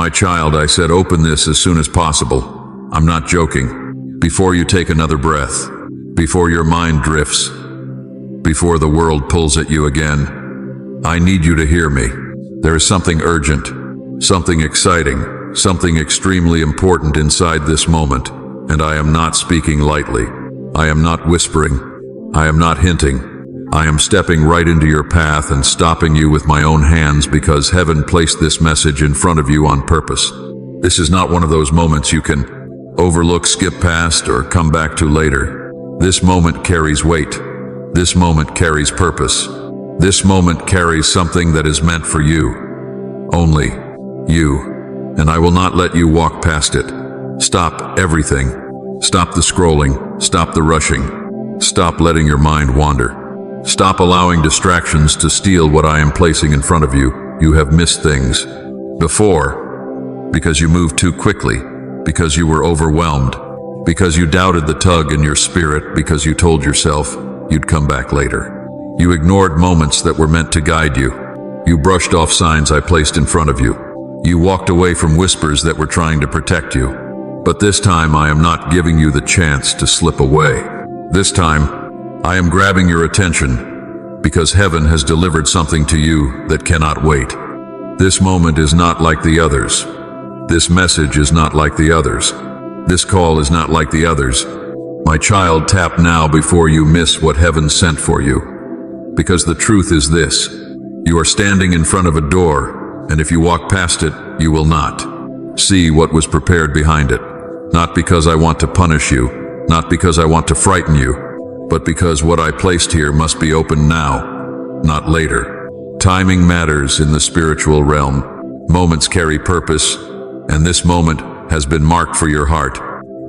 My child, I said, open this as soon as possible. I'm not joking. Before you take another breath, before your mind drifts, before the world pulls at you again, I need you to hear me. There is something urgent, something exciting, something extremely important inside this moment, and I am not speaking lightly. I am not whispering. I am not hinting. I am stepping right into your path and stopping you with my own hands because heaven placed this message in front of you on purpose. This is not one of those moments you can overlook, skip past, or come back to later. This moment carries weight. This moment carries purpose. This moment carries something that is meant for you. Only you. And I will not let you walk past it. Stop everything. Stop the scrolling. Stop the rushing. Stop letting your mind wander. Stop allowing distractions to steal what I am placing in front of you. You have missed things before because you moved too quickly, because you were overwhelmed, because you doubted the tug in your spirit, because you told yourself you'd come back later. You ignored moments that were meant to guide you. You brushed off signs I placed in front of you. You walked away from whispers that were trying to protect you. But this time I am not giving you the chance to slip away. This time, I am grabbing your attention because heaven has delivered something to you that cannot wait. This moment is not like the others. This message is not like the others. This call is not like the others. My child, tap now before you miss what heaven sent for you. Because the truth is this: you are standing in front of a door, and if you walk past it, you will not see what was prepared behind it. Not because I want to punish you, not because I want to frighten you, but because what I placed here must be opened now, not later. Timing matters in the spiritual realm. Moments carry purpose, and this moment has been marked for your heart.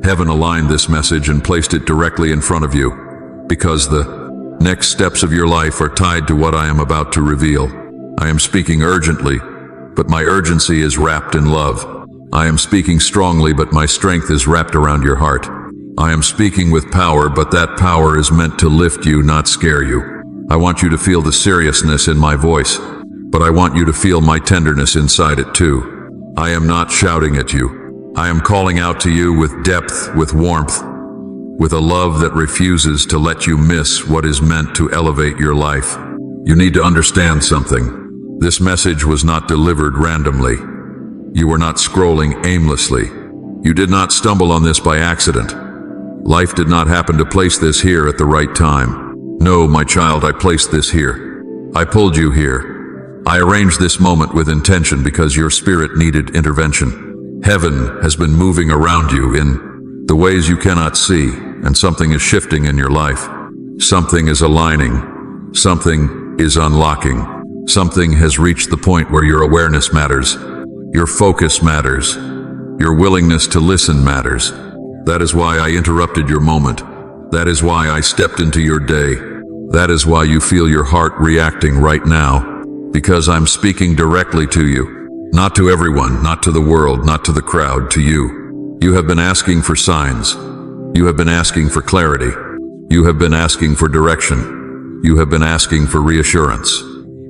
Heaven aligned this message and placed it directly in front of you, because the next steps of your life are tied to what I am about to reveal. I am speaking urgently, but my urgency is wrapped in love. I am speaking strongly, but my strength is wrapped around your heart. I am speaking with power, but that power is meant to lift you, not scare you. I want you to feel the seriousness in my voice, but I want you to feel my tenderness inside it too. I am not shouting at you. I am calling out to you with depth, with warmth, with a love that refuses to let you miss what is meant to elevate your life. You need to understand something. This message was not delivered randomly. You were not scrolling aimlessly. You did not stumble on this by accident. Life did not happen to place this here at the right time. No, my child, I placed this here. I pulled you here. I arranged this moment with intention because your spirit needed intervention. Heaven has been moving around you in the ways you cannot see, and something is shifting in your life. Something is aligning. Something is unlocking. Something has reached the point where your awareness matters. Your focus matters. Your willingness to listen matters. That is why I interrupted your moment. That is why I stepped into your day. That is why you feel your heart reacting right now. Because I'm speaking directly to you. Not to everyone, not to the world, not to the crowd, to you. You have been asking for signs. You have been asking for clarity. You have been asking for direction. You have been asking for reassurance.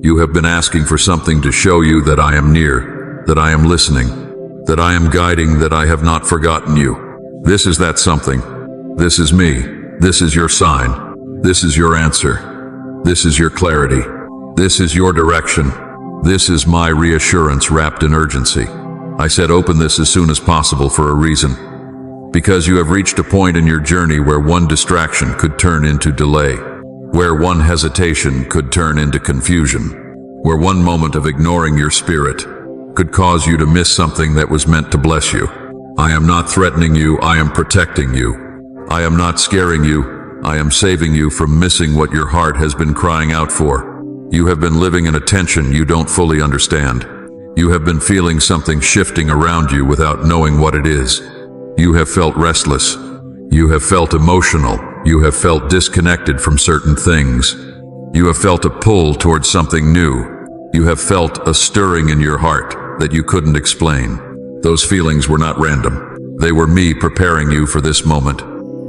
You have been asking for something to show you that I am near, that I am listening, that I am guiding, that I have not forgotten you. This is that something. This is me. This is your sign. This is your answer. This is your clarity. This is your direction. This is my reassurance wrapped in urgency. I said open this as soon as possible for a reason. Because you have reached a point in your journey where one distraction could turn into delay, where one hesitation could turn into confusion, where one moment of ignoring your spirit could cause you to miss something that was meant to bless you. I am not threatening you, I am protecting you. I am not scaring you, I am saving you from missing what your heart has been crying out for. You have been living in a tension you don't fully understand. You have been feeling something shifting around you without knowing what it is. You have felt restless. You have felt emotional. You have felt disconnected from certain things. You have felt a pull towards something new. You have felt a stirring in your heart that you couldn't explain. Those feelings were not random. They were me preparing you for this moment.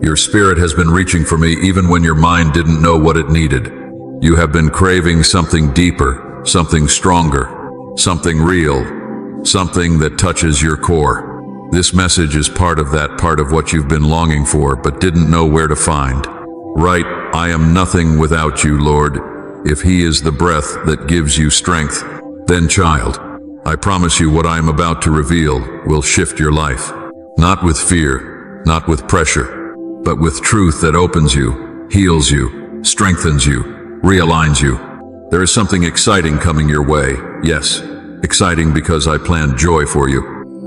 Your spirit has been reaching for me even when your mind didn't know what it needed. You have been craving something deeper, something stronger, something real, something that touches your core. This message is part of that part of what you've been longing for but didn't know where to find. Right, I am nothing without you, Lord. If He is the breath that gives you strength, then child, I promise you what I am about to reveal will shift your life. Not with fear, not with pressure, but with truth that opens you, heals you, strengthens you, realigns you. There is something exciting coming your way. Yes, exciting because I planned joy for you,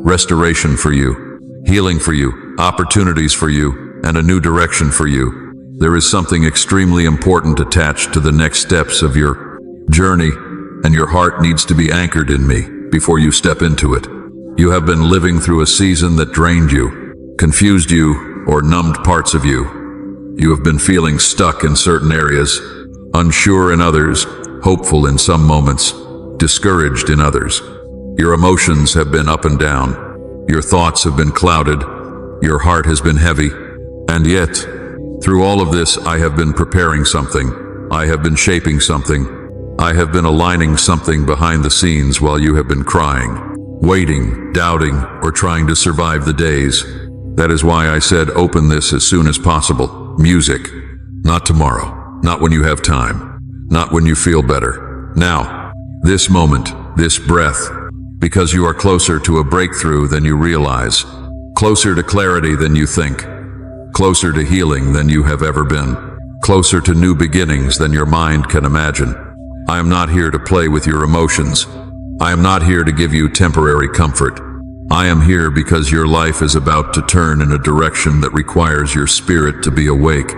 restoration for you, healing for you, opportunities for you, and a new direction for you. There is something extremely important attached to the next steps of your journey, and your heart needs to be anchored in me before you step into it. You have been living through a season that drained you, confused you, or numbed parts of you. You have been feeling stuck in certain areas, unsure in others, hopeful in some moments, discouraged in others. Your emotions have been up and down. Your thoughts have been clouded. Your heart has been heavy. And yet, through all of this, I have been preparing something. I have been shaping something. I have been aligning something behind the scenes while you have been crying, waiting, doubting, or trying to survive the days. That is why I said open this as soon as possible. Music. Not tomorrow. Not when you have time. Not when you feel better. Now. This moment. This breath. Because you are closer to a breakthrough than you realize. Closer to clarity than you think. Closer to healing than you have ever been. Closer to new beginnings than your mind can imagine. I am not here to play with your emotions. I am not here to give you temporary comfort. I am here because your life is about to turn in a direction that requires your spirit to be awake.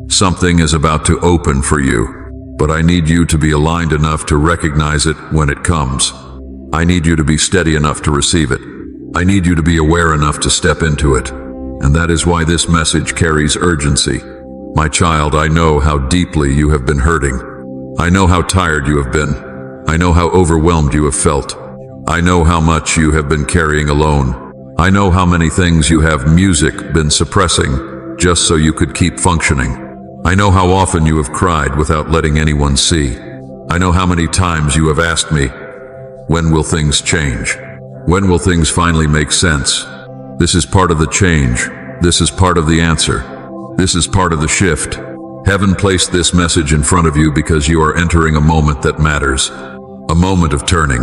Something is about to open for you, but I need you to be aligned enough to recognize it when it comes. I need you to be steady enough to receive it. I need you to be aware enough to step into it. And that is why this message carries urgency. My child, I know how deeply you have been hurting. I know how tired you have been. I know how overwhelmed you have felt. I know how much you have been carrying alone. I know how many things you have music been suppressing just so you could keep functioning. I know how often you have cried without letting anyone see. I know how many times you have asked me, when will things change? When will things finally make sense? This is part of the change. This is part of the answer. This is part of the shift. Heaven placed this message in front of you because you are entering a moment that matters. A moment of turning.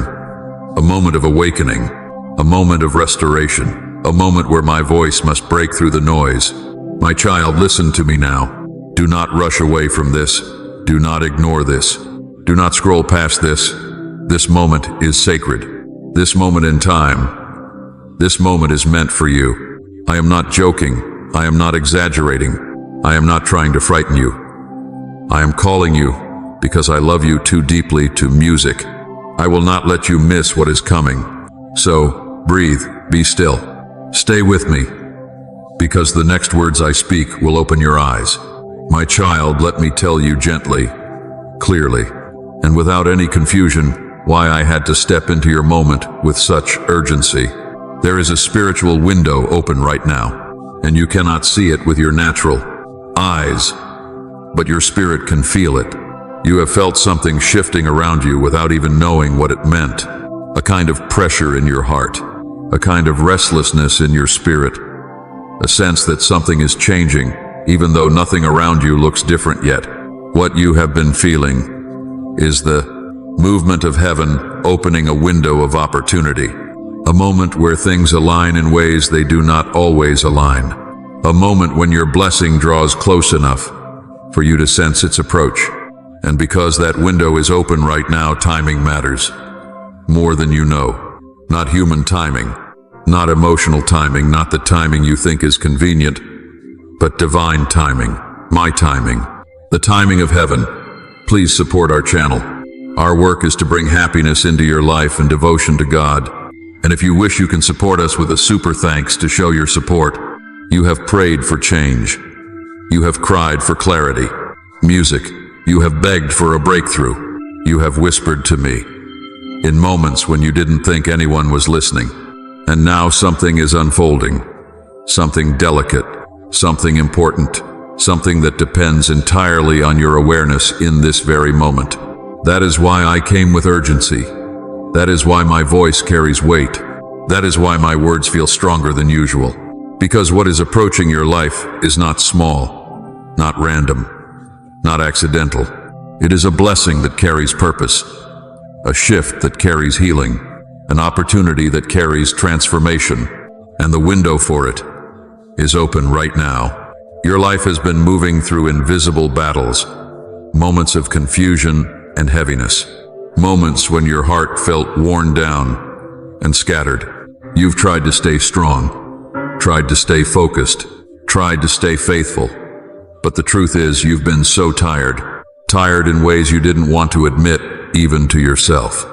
A moment of awakening. A moment of restoration. A moment where my voice must break through the noise. My child, listen to me now. Do not rush away from this. Do not ignore this. Do not scroll past this. This moment is sacred. This moment in time. This moment is meant for you. I am not joking. I am not exaggerating. I am not trying to frighten you. I am calling you because I love you too deeply to music. I will not let you miss what is coming. So, breathe, be still. Stay with me, because the next words I speak will open your eyes. My child, let me tell you gently, clearly, and without any confusion, why I had to step into your moment with such urgency. There is a spiritual window open right now, and you cannot see it with your natural eyes, but your spirit can feel it. You have felt something shifting around you without even knowing what it meant. A kind of pressure in your heart, a kind of restlessness in your spirit, a sense that something is changing, even though nothing around you looks different yet. What you have been feeling is the movement of heaven opening a window of opportunity, a moment where things align in ways they do not always align, a moment when your blessing draws close enough for you to sense its approach. And because that window is open right now, timing matters more than you know. Not human timing, not emotional timing, not the timing you think is convenient, but divine timing, my timing, the timing of heaven. Please support our channel. Our work is to bring happiness into your life and devotion to God. And if you wish, you can support us with a super thanks to show your support. You have prayed for change. You have cried for clarity, music. You have begged for a breakthrough. You have whispered to me in moments when you didn't think anyone was listening. And now something is unfolding. Something delicate, something important, something that depends entirely on your awareness in this very moment. That is why I came with urgency. That is why my voice carries weight. That is why my words feel stronger than usual. Because what is approaching your life is not small, not random, not accidental. It is a blessing that carries purpose, a shift that carries healing, an opportunity that carries transformation, and the window for it is open right now. Your life has been moving through invisible battles, moments of confusion and heaviness, moments when your heart felt worn down and scattered. You've tried to stay strong, tried to stay focused, tried to stay faithful. But the truth is, you've been so tired in ways you didn't want to admit, even to yourself.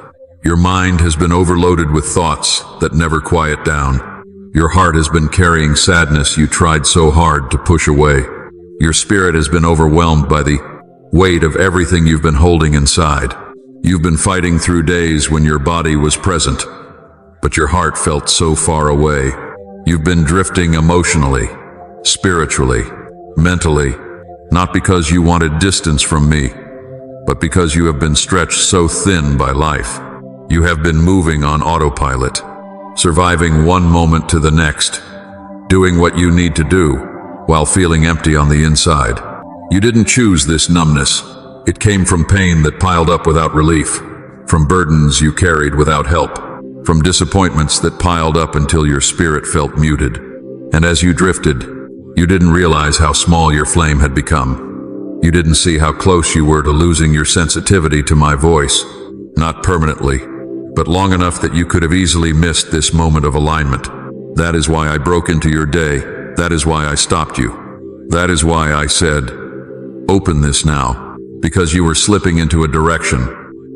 Your mind has been overloaded with thoughts that never quiet down. Your heart has been carrying sadness you tried so hard to push away. Your spirit has been overwhelmed by the weight of everything you've been holding inside. You've been fighting through days when your body was present, but your heart felt so far away. You've been drifting emotionally, spiritually, mentally, not because you wanted distance from me, but because you have been stretched so thin by life. You have been moving on autopilot, surviving one moment to the next, doing what you need to do while feeling empty on the inside. You didn't choose this numbness. It came from pain that piled up without relief, from burdens you carried without help, from disappointments that piled up until your spirit felt muted. And as you drifted, you didn't realize how small your flame had become. You didn't see how close you were to losing your sensitivity to my voice, not permanently, but long enough that you could have easily missed this moment of alignment. That is why I broke into your day. That is why I stopped you. That is why I said, open this now, because you were slipping into a direction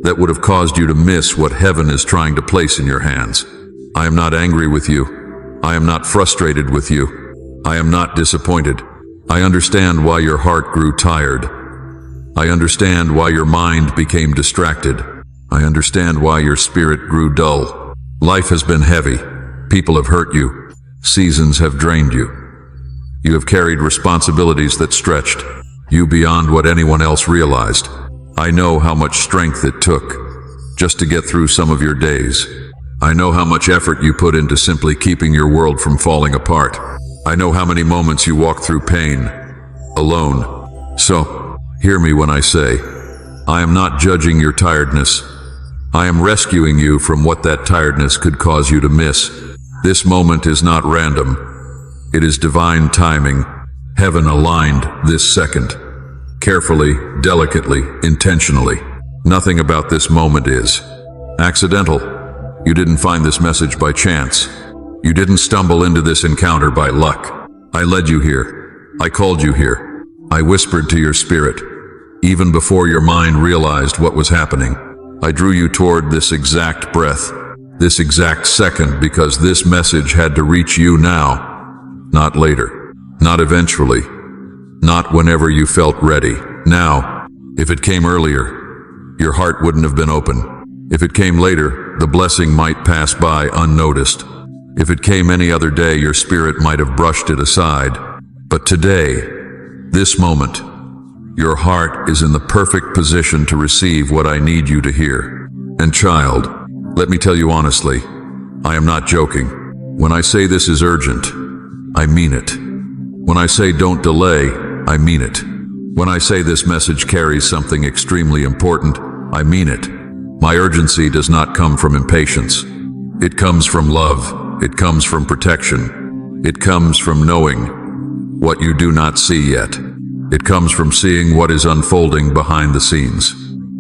that would have caused you to miss what heaven is trying to place in your hands. I am not angry with you. I am not frustrated with you. I am not disappointed. I understand why your heart grew tired. I understand why your mind became distracted. I understand why your spirit grew dull. Life has been heavy. People have hurt you. Seasons have drained you. You have carried responsibilities that stretched you beyond what anyone else realized. I know how much strength it took just to get through some of your days. I know how much effort you put into simply keeping your world from falling apart. I know how many moments you walked through pain, alone. So, hear me when I say, I am not judging your tiredness. I am rescuing you from what that tiredness could cause you to miss. This moment is not random. It is divine timing. Heaven aligned this second. Carefully, delicately, intentionally. Nothing about this moment is accidental. You didn't find this message by chance. You didn't stumble into this encounter by luck. I led you here. I called you here. I whispered to your spirit. Even before your mind realized what was happening, I drew you toward this exact breath, this exact second, because this message had to reach you now, not later, not eventually, not whenever you felt ready. Now, if it came earlier, your heart wouldn't have been open. If it came later, the blessing might pass by unnoticed. If it came any other day, your spirit might have brushed it aside. But today, this moment, your heart is in the perfect position to receive what I need you to hear. And child, let me tell you honestly, I am not joking. When I say this is urgent, I mean it. When I say don't delay, I mean it. When I say this message carries something extremely important, I mean it. My urgency does not come from impatience. It comes from love. It comes from protection. It comes from knowing what you do not see yet. It comes from seeing what is unfolding behind the scenes.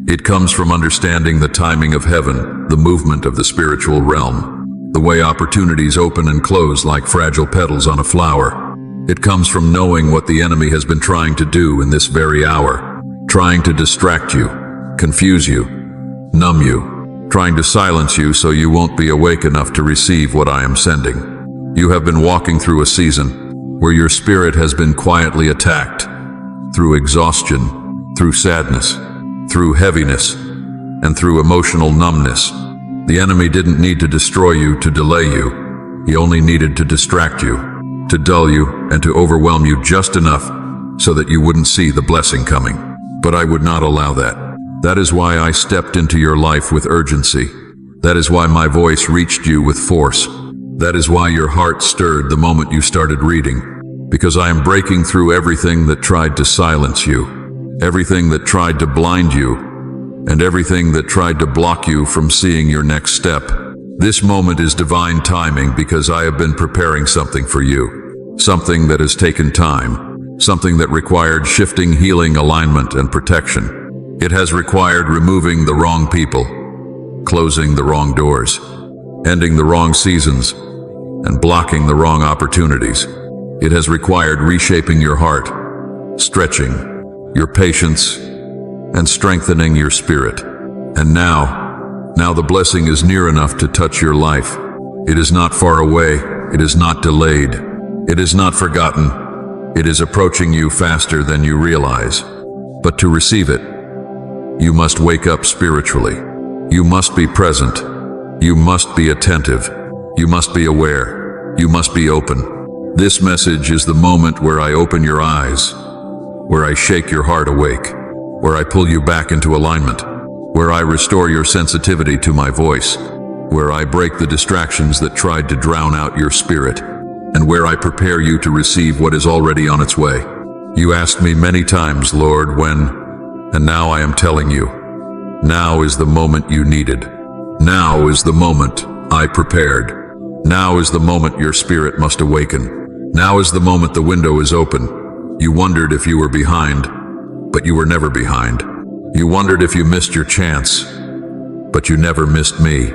It comes from understanding the timing of heaven, the movement of the spiritual realm, the way opportunities open and close like fragile petals on a flower. It comes from knowing what the enemy has been trying to do in this very hour, trying to distract you, confuse you, numb you, trying to silence you so you won't be awake enough to receive what I am sending. You have been walking through a season where your spirit has been quietly attacked, through exhaustion, through sadness, through heaviness, and through emotional numbness. The enemy didn't need to destroy you to delay you. He only needed to distract you, to dull you, and to overwhelm you just enough so that you wouldn't see the blessing coming. But I would not allow that. That is why I stepped into your life with urgency. That is why my voice reached you with force. That is why your heart stirred the moment you started reading. Because I am breaking through everything that tried to silence you, everything that tried to blind you, and everything that tried to block you from seeing your next step. This moment is divine timing because I have been preparing something for you. Something that has taken time. Something that required shifting, healing, alignment, and protection. It has required removing the wrong people, closing the wrong doors, ending the wrong seasons, and blocking the wrong opportunities. It has required reshaping your heart, stretching your patience, and strengthening your spirit. And now the blessing is near enough to touch your life. It is not far away. It is not delayed. It is not forgotten. It is approaching you faster than you realize. But to receive it, you must wake up spiritually. You must be present. You must be attentive. You must be aware. You must be open. This message is the moment where I open your eyes, where I shake your heart awake, where I pull you back into alignment, where I restore your sensitivity to my voice, where I break the distractions that tried to drown out your spirit, and where I prepare you to receive what is already on its way. You asked me many times, Lord, when, and now I am telling you, now is the moment you needed. Now is the moment I prepared. Now is the moment your spirit must awaken. Now is the moment the window is open. You wondered if you were behind, but you were never behind. You wondered if you missed your chance, but you never missed me.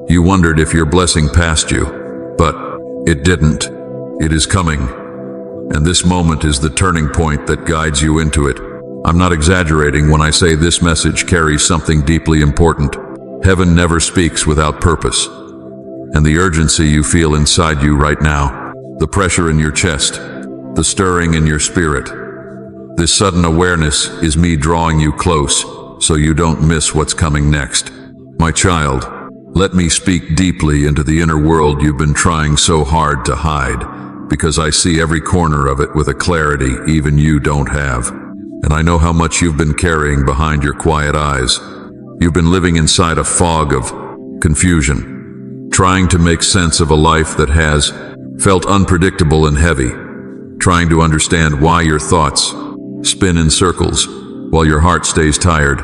You wondered if your blessing passed you, but it didn't. It is coming, and this moment is the turning point that guides you into it. I'm not exaggerating when I say this message carries something deeply important. Heaven never speaks without purpose, and the urgency you feel inside you right now, the pressure in your chest, the stirring in your spirit, this sudden awareness is me drawing you close so you don't miss what's coming next. My child, let me speak deeply into the inner world you've been trying so hard to hide, because I see every corner of it with a clarity even you don't have. And I know how much you've been carrying behind your quiet eyes. You've been living inside a fog of confusion, trying to make sense of a life that has felt unpredictable and heavy, trying to understand why your thoughts spin in circles while your heart stays tired,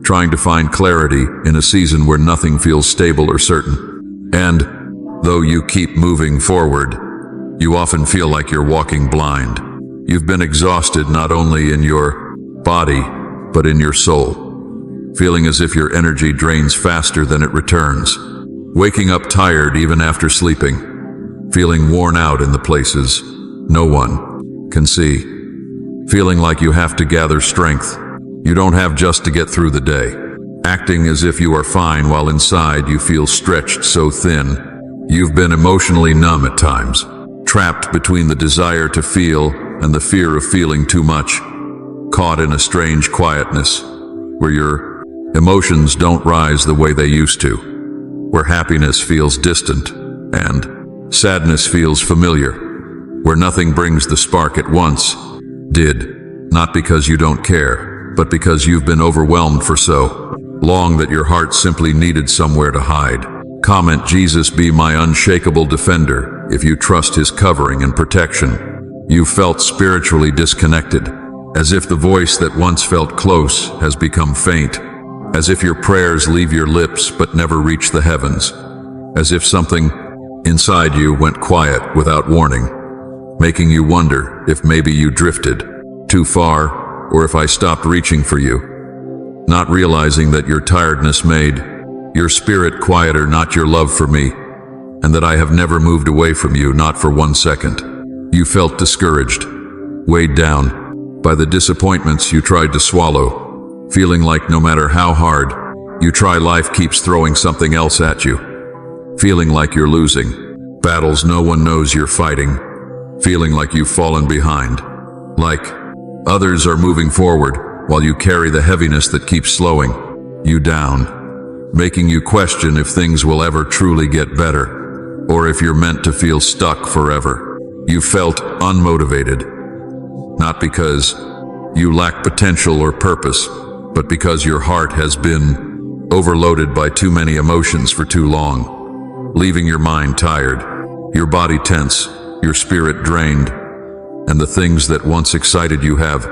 trying to find clarity in a season where nothing feels stable or certain. And though you keep moving forward, you often feel like you're walking blind. You've been exhausted not only in your body, but in your soul, feeling as if your energy drains faster than it returns, waking up tired even after sleeping, feeling worn out in the places no one can see, feeling like you have to gather strength you don't have just to get through the day, acting as if you are fine while inside you feel stretched so thin. You've been emotionally numb at times, trapped between the desire to feel and the fear of feeling too much, caught in a strange quietness where your emotions don't rise the way they used to, where happiness feels distant and sadness feels familiar, where nothing brings the spark it once did, not because you don't care, but because you've been overwhelmed for so long that your heart simply needed somewhere to hide. Comment, Jesus be my unshakable defender, if you trust his covering and protection. You felt spiritually disconnected, as if the voice that once felt close has become faint, as if your prayers leave your lips but never reach the heavens, as if something inside you went quiet without warning, making you wonder if maybe you drifted too far or if I stopped reaching for you, not realizing that your tiredness made your spirit quieter, not your love for me, and that I have never moved away from you, not for 1 second. You felt discouraged, weighed down by the disappointments you tried to swallow, feeling like no matter how hard you try, life keeps throwing something else at you, feeling like you're losing battles no one knows you're fighting, feeling like you've fallen behind, like others are moving forward while you carry the heaviness that keeps slowing you down, making you question if things will ever truly get better, or if you're meant to feel stuck forever. You felt unmotivated, not because you lack potential or purpose, but because your heart has been overloaded by too many emotions for too long, leaving your mind tired, your body tense, your spirit drained, and the things that once excited you have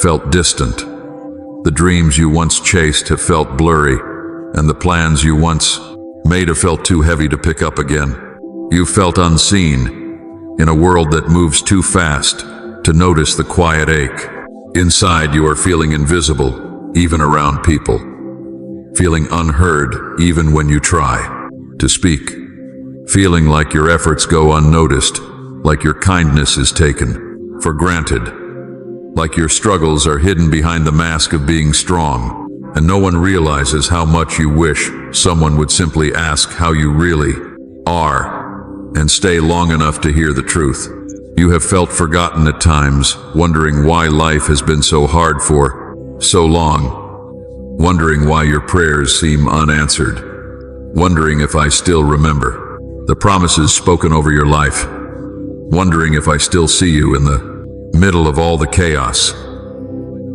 felt distant. The dreams you once chased have felt blurry, and the plans you once made have felt too heavy to pick up again. You felt unseen in a world that moves too fast to notice the quiet ache. Inside, you are feeling invisible, even around people. Feeling unheard, even when you try to speak. Feeling like your efforts go unnoticed, like your kindness is taken for granted. Like your struggles are hidden behind the mask of being strong, and no one realizes how much you wish someone would simply ask how you really are, and stay long enough to hear the truth. You have felt forgotten at times, wondering why life has been so hard for so long, wondering why your prayers seem unanswered, wondering if I still remember the promises spoken over your life, wondering if I still see you in the middle of all the chaos,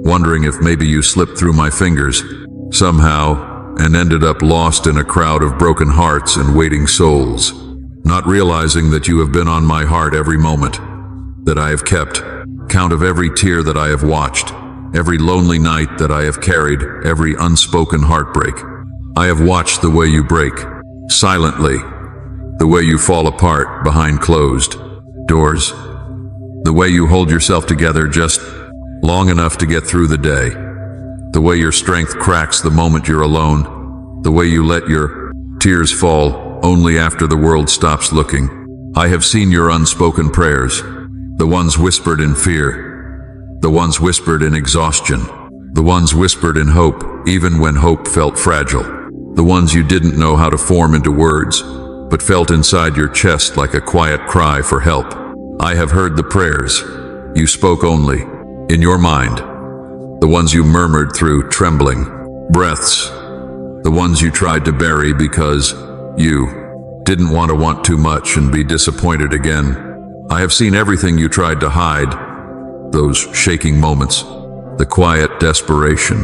wondering if maybe you slipped through my fingers somehow and ended up lost in a crowd of broken hearts and waiting souls, not realizing that you have been on my heart every moment, that I have kept count of every tear that I have watched, every lonely night that I have carried, every unspoken heartbreak. I have watched the way you break, silently, the way you fall apart behind closed doors, the way you hold yourself together just long enough to get through the day, the way your strength cracks the moment you're alone, the way you let your tears fall only after the world stops looking. I have seen your unspoken prayers, the ones whispered in fear, the ones whispered in exhaustion, the ones whispered in hope even when hope felt fragile, the ones you didn't know how to form into words, but felt inside your chest like a quiet cry for help. I have heard the prayers you spoke only in your mind, the ones you murmured through trembling breaths, the ones you tried to bury because you didn't want too much and be disappointed again. I have seen everything you tried to hide, those shaking moments, the quiet desperation,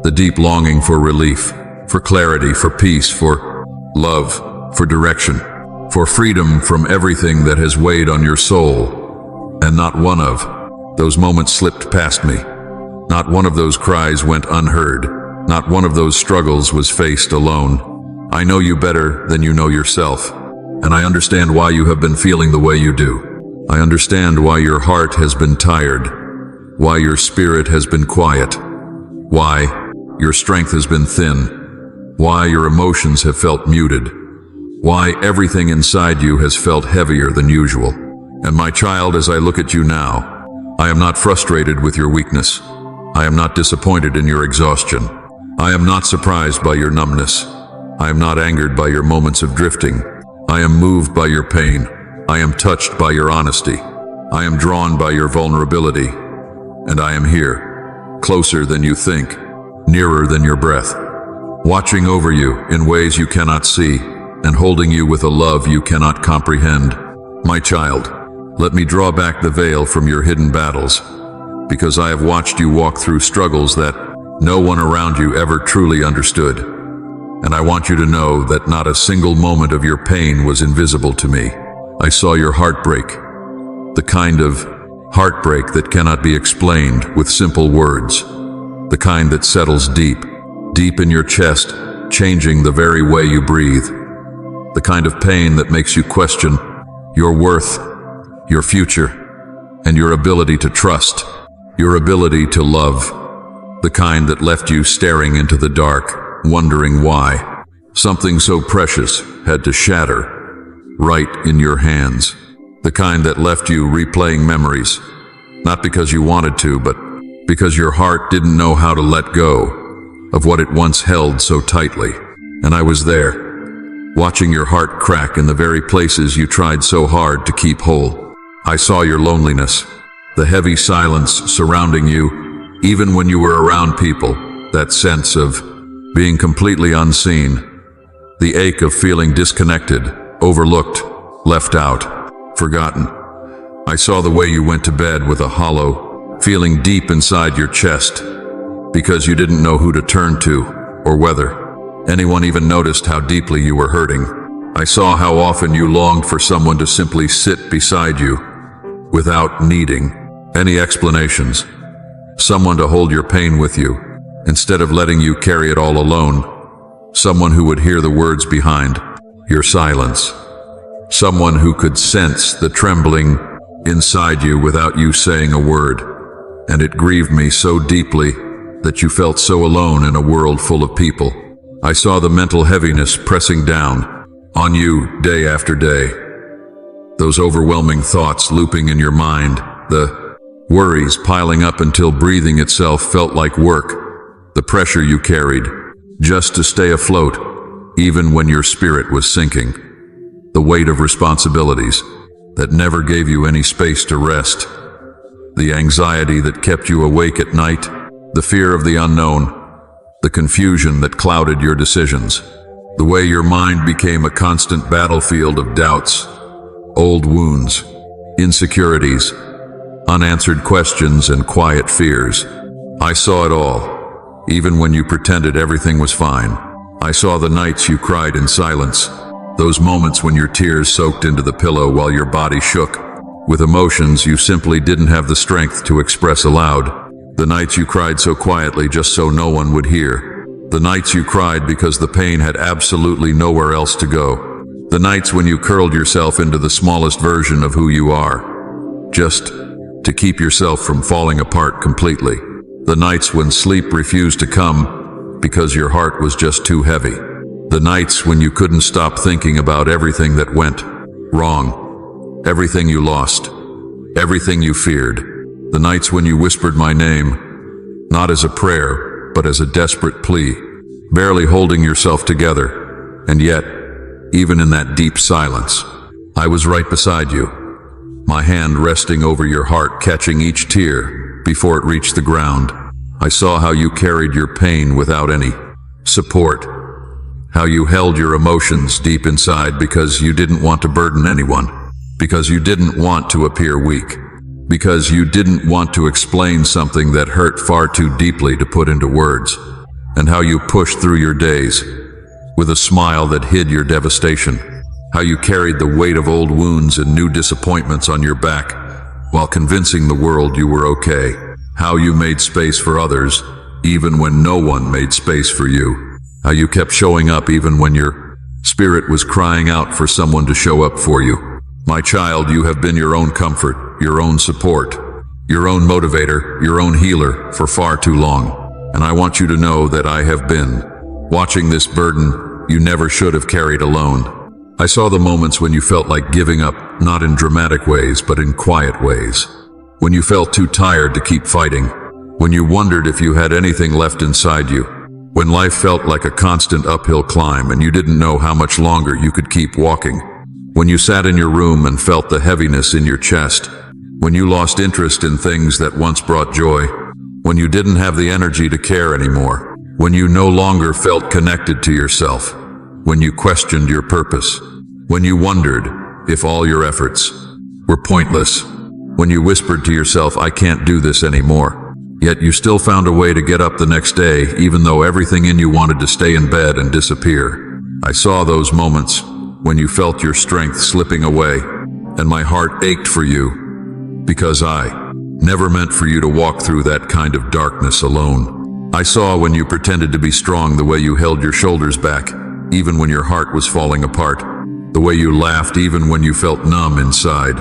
the deep longing for relief, for clarity, for peace, for love, for direction, for freedom from everything that has weighed on your soul. And not one of those moments slipped past me. Not one of those cries went unheard. Not one of those struggles was faced alone. I know you better than you know yourself, and I understand why you have been feeling the way you do. I understand why your heart has been tired, why your spirit has been quiet, why your strength has been thin, why your emotions have felt muted, why everything inside you has felt heavier than usual. And my child, as I look at you now, I am not frustrated with your weakness. I am not disappointed in your exhaustion. I am not surprised by your numbness. I am not angered by your moments of drifting. I am moved by your pain. I am touched by your honesty. I am drawn by your vulnerability. And I am here, closer than you think, nearer than your breath, watching over you in ways you cannot see, and holding you with a love you cannot comprehend. My child, let me draw back the veil from your hidden battles, because I have watched you walk through struggles that no one around you ever truly understood. And I want you to know that not a single moment of your pain was invisible to me. I saw your heartbreak, the kind of heartbreak that cannot be explained with simple words, the kind that settles deep, deep in your chest, changing the very way you breathe, the kind of pain that makes you question your worth, your future, and your ability to trust, your ability to love, the kind that left you staring into the dark, wondering why something so precious had to shatter right in your hands, the kind that left you replaying memories, not because you wanted to, but because your heart didn't know how to let go of what it once held so tightly. And I was there, watching your heart crack in the very places you tried so hard to keep whole. I saw your loneliness, the heavy silence surrounding you, even when you were around people, that sense of being completely unseen, the ache of feeling disconnected, overlooked, left out, forgotten. I saw the way you went to bed with a hollow feeling deep inside your chest, because you didn't know who to turn to or whether anyone even noticed how deeply you were hurting. I saw how often you longed for someone to simply sit beside you, without needing any explanations. Someone to hold your pain with you, instead of letting you carry it all alone. Someone who would hear the words behind your silence. Someone who could sense the trembling inside you without you saying a word. And it grieved me so deeply that you felt so alone in a world full of people. I saw the mental heaviness pressing down on you day after day. Those overwhelming thoughts looping in your mind, the worries piling up until breathing itself felt like work, the pressure you carried just to stay afloat, even when your spirit was sinking, the weight of responsibilities that never gave you any space to rest, the anxiety that kept you awake at night, the fear of the unknown, the confusion that clouded your decisions, the way your mind became a constant battlefield of doubts, old wounds, insecurities, unanswered questions, and quiet fears. I saw it all, even when you pretended everything was fine. I saw the nights you cried in silence, those moments when your tears soaked into the pillow while your body shook, with emotions you simply didn't have the strength to express aloud. The nights you cried so quietly just so no one would hear. The nights you cried because the pain had absolutely nowhere else to go. The nights when you curled yourself into the smallest version of who you are, just to keep yourself from falling apart completely. The nights when sleep refused to come because your heart was just too heavy. The nights when you couldn't stop thinking about everything that went wrong, everything you lost, everything you feared. The nights when you whispered my name, not as a prayer, but as a desperate plea, barely holding yourself together. And yet, even in that deep silence, I was right beside you, my hand resting over your heart, catching each tear before it reached the ground. I saw how you carried your pain without any support, how you held your emotions deep inside because you didn't want to burden anyone, because you didn't want to appear weak, because you didn't want to explain something that hurt far too deeply to put into words, and how you pushed through your days with a smile that hid your devastation, how you carried the weight of old wounds and new disappointments on your back while convincing the world you were okay, how you made space for others even when no one made space for you, how you kept showing up even when your spirit was crying out for someone to show up for you. My child, you have been your own comfort, your own support, your own motivator, your own healer for far too long. And I want you to know that I have been watching this burden you never should have carried alone. I saw the moments when you felt like giving up, not in dramatic ways, but in quiet ways. When you felt too tired to keep fighting. When you wondered if you had anything left inside you. When life felt like a constant uphill climb and you didn't know how much longer you could keep walking. When you sat in your room and felt the heaviness in your chest. When you lost interest in things that once brought joy. When you didn't have the energy to care anymore. When you no longer felt connected to yourself. When you questioned your purpose. When you wondered if all your efforts were pointless. When you whispered to yourself, I can't do this anymore. Yet you still found a way to get up the next day, even though everything in you wanted to stay in bed and disappear. I saw those moments when you felt your strength slipping away, and my heart ached for you, because I never meant for you to walk through that kind of darkness alone. I saw when you pretended to be strong, the way you held your shoulders back, even when your heart was falling apart, the way you laughed even when you felt numb inside,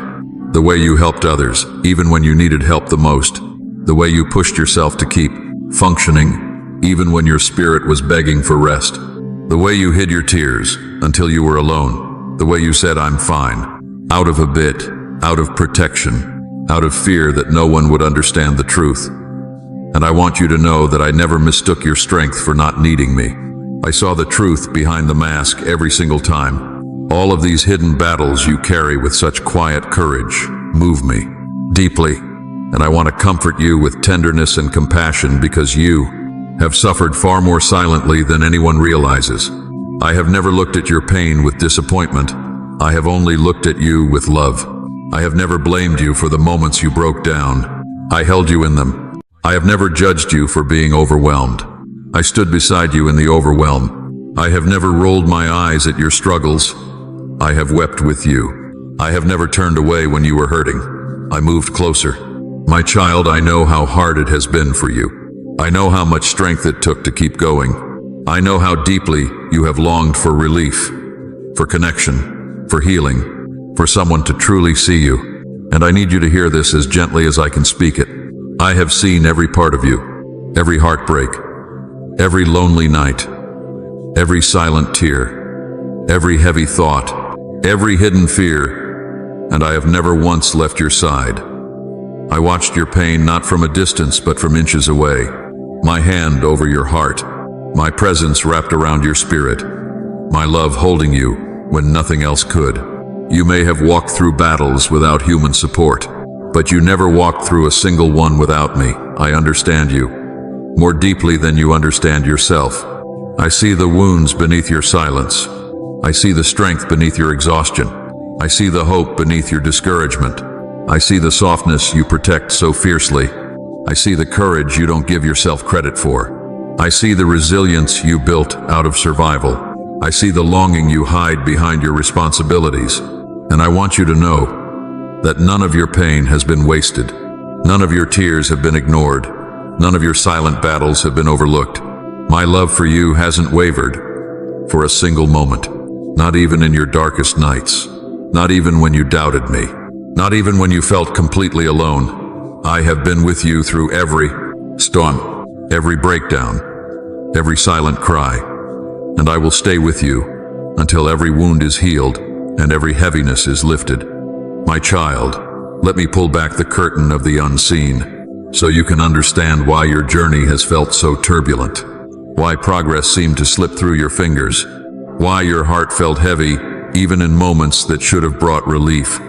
the way you helped others even when you needed help the most, the way you pushed yourself to keep functioning even when your spirit was begging for rest, the way you hid your tears until you were alone, the way you said, I'm fine, out of habit, out of protection, out of fear that no one would understand the truth. And I want you to know that I never mistook your strength for not needing me. I saw the truth behind the mask every single time. All of these hidden battles you carry with such quiet courage move me deeply, and I want to comfort you with tenderness and compassion because you have suffered far more silently than anyone realizes. I have never looked at your pain with disappointment. I have only looked at you with love. I have never blamed you for the moments you broke down. I held you in them. I have never judged you for being overwhelmed. I stood beside you in the overwhelm, I have never rolled my eyes at your struggles. I have wept with you. I have never turned away when you were hurting. I moved closer. My child, I know how hard it has been for you. I know how much strength it took to keep going. I know how deeply you have longed for relief, for connection, for healing, for someone to truly see you. And I need you to hear this as gently as I can speak it. I have seen every part of you, every heartbreak, every lonely night, every silent tear, every heavy thought, every hidden fear, and I have never once left your side. I watched your pain not from a distance but from inches away, my hand over your heart, my presence wrapped around your spirit, my love holding you when nothing else could. You may have walked through battles without human support, but you never walked through a single one without me. I understand you more deeply than you understand yourself. I see the wounds beneath your silence. I see the strength beneath your exhaustion. I see the hope beneath your discouragement. I see the softness you protect so fiercely. I see the courage you don't give yourself credit for. I see the resilience you built out of survival. I see the longing you hide behind your responsibilities. And I want you to know that none of your pain has been wasted. None of your tears have been ignored. None of your silent battles have been overlooked. My love for you hasn't wavered for a single moment, not even in your darkest nights, not even when you doubted me, not even when you felt completely alone. I have been with you through every storm, every breakdown, every silent cry, and I will stay with you until every wound is healed and every heaviness is lifted. My child, let me pull back the curtain of the unseen so you can understand why your journey has felt so turbulent. Why progress seemed to slip through your fingers. Why your heart felt heavy, even in moments that should have brought relief.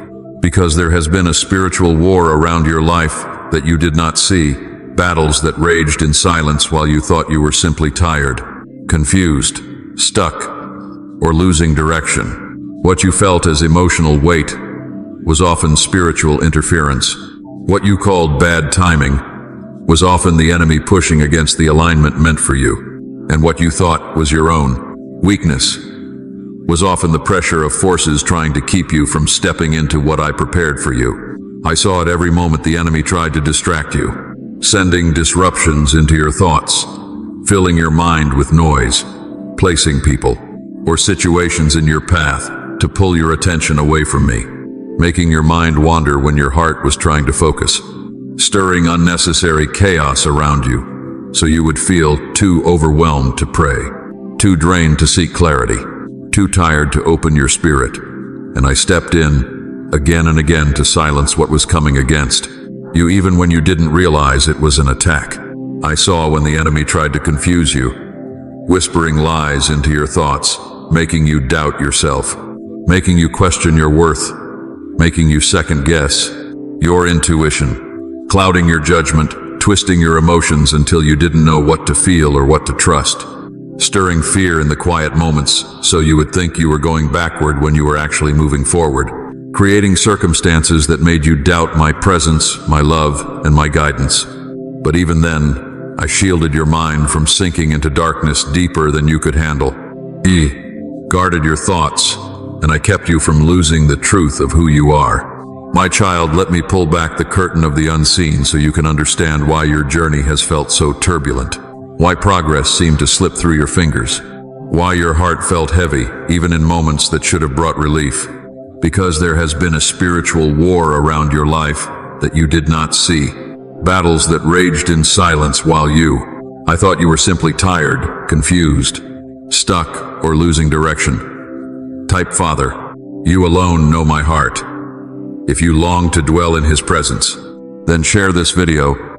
Because there has been a spiritual war around your life that you did not see. Battles that raged in silence while you thought you were simply tired, confused, stuck, or losing direction. What you felt as emotional weight was often spiritual interference. What you called bad timing was often the enemy pushing against the alignment meant for you. And what you thought was your own weakness was often the pressure of forces trying to keep you from stepping into what I prepared for you. I saw at every moment the enemy tried to distract you, sending disruptions into your thoughts, filling your mind with noise, placing people or situations in your path to pull your attention away from me, making your mind wander when your heart was trying to focus, stirring unnecessary chaos around you, so you would feel too overwhelmed to pray, too drained to seek clarity, too tired to open your spirit. And I stepped in again and again to silence what was coming against you, even when you didn't realize it was an attack. I saw when the enemy tried to confuse you, whispering lies into your thoughts, making you doubt yourself, making you question your worth, making you second guess your intuition, clouding your judgment, twisting your emotions until you didn't know what to feel or what to trust, stirring fear in the quiet moments so you would think you were going backward when you were actually moving forward, creating circumstances that made you doubt my presence, my love, and my guidance. But even then, I shielded your mind from sinking into darkness deeper than you could handle. Guarded your thoughts, and I kept you from losing the truth of who you are. My child, let me pull back the curtain of the unseen so you can understand why your journey has felt so turbulent, why progress seemed to slip through your fingers, why your heart felt heavy, even in moments that should have brought relief. Because there has been a spiritual war around your life that you did not see, battles that raged in silence while I thought you were simply tired, confused, stuck, or losing direction. Type Father, you alone know my heart. If you long to dwell in His presence, then share this video